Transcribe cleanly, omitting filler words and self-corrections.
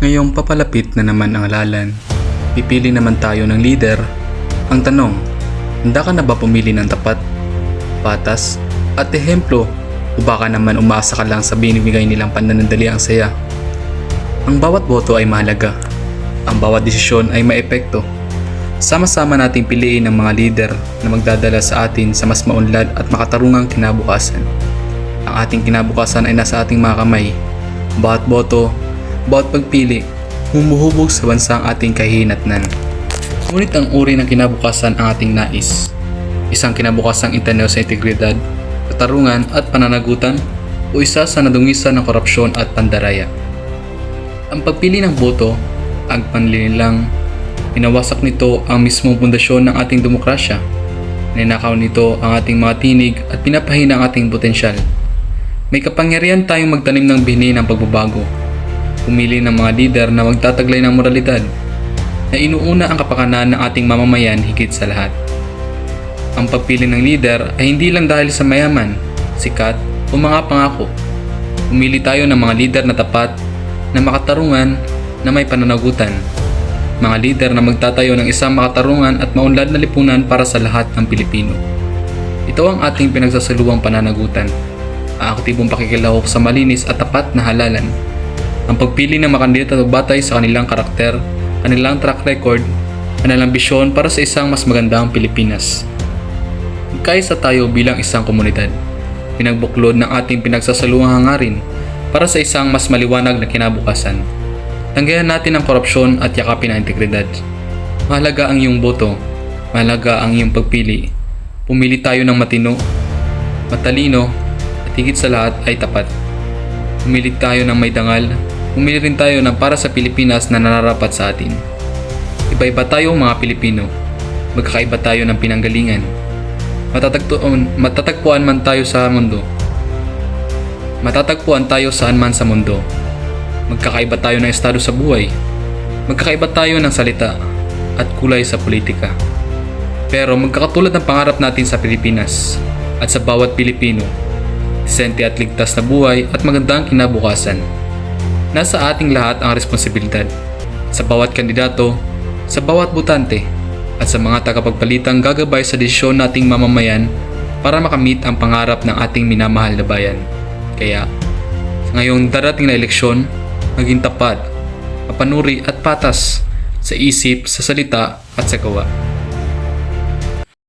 Ngayong papalapit na naman ang halalan, pipili naman tayo ng leader. Ang tanong, handa ka na ba pumili ng tapat, patas, at ehemplo o baka naman umasa ka lang sa binibigay nilang pananandaliang saya? Ang bawat boto ay mahalaga. Ang bawat desisyon ay maepekto. Sama-sama nating piliin ang mga leader na magdadala sa atin sa mas maunlad at makatarungang kinabukasan. Ang ating kinabukasan ay nasa ating mga kamay. Bawat boto, bawat pagpili, humuhubog sa bansang ating kahihinatnan. Ngunit ang uri ng kinabukasan ang ating nais. Isang kinabukasang itaneo sa integridad, katarungan at pananagutan o isa sa nadungisan ng korupsyon at pandaraya. Ang pagpili ng boto, ang panlinilang, pinawasak nito ang mismong pundasyon ng ating demokrasya. Ninakaw nito ang ating mga tinig at pinapahina ang ating potensyal. May kapangyarihan tayong magtanim ng bini ng pagbabago. Pumili ng mga lider na magtataglay ng moralidad, na inuuna ang kapakanan ng ating mamamayan higit sa lahat. Ang pagpili ng lider ay hindi lang dahil sa mayaman, sikat o mga pangako. Pumili tayo ng mga lider na tapat, na makatarungan, na may pananagutan. Mga lider na magtatayo ng isang makatarungan at maunlad na lipunan para sa lahat ng Pilipino. Ito ang ating pinagsasaluang pananagutan. Ang aktibong pakikilahok sa malinis at tapat na halalan. Ang pagpili ng mga kandidato batay sa kanilang karakter, kanilang track record, kanilang bisyon para sa isang mas magandang Pilipinas. Magkaisa tayo bilang isang komunidad. Pinagbuklod ng ating pinagsasaluang hangarin para sa isang mas maliwanag na kinabukasan. Tanggayan natin ang korupsyon at yakapin ang integridad. Mahalaga ang iyong boto. Mahalaga ang iyong pagpili. Pumili tayo ng matino, matalino, at higit sa lahat ay tapat. Pumili tayo ng may dangal. Pumili rin tayo ng para sa Pilipinas na nararapat sa atin. Iba-iba tayo mga Pilipino. Magkakaiba tayo ng pinanggalingan. Matatagpuan man tayo sa mundo. Matatagpuan tayo saan man sa mundo. Magkakaiba tayo ng estado sa buhay. Magkakaiba tayo ng salita at kulay sa politika. Pero magkakatulad ng pangarap natin sa Pilipinas at sa bawat Pilipino. Disente at ligtas na buhay at magandang kinabukasan. Nasa ating lahat ang responsibilidad. Sa bawat kandidato, sa bawat botante, at sa mga tagapagpalitang gagabay sa desisyon nating mamamayan para makamit ang pangarap ng ating minamahal na bayan. Kaya, sa ngayong darating na eleksyon, maging tapat, mapanuri at patas sa isip, sa salita at sa gawa.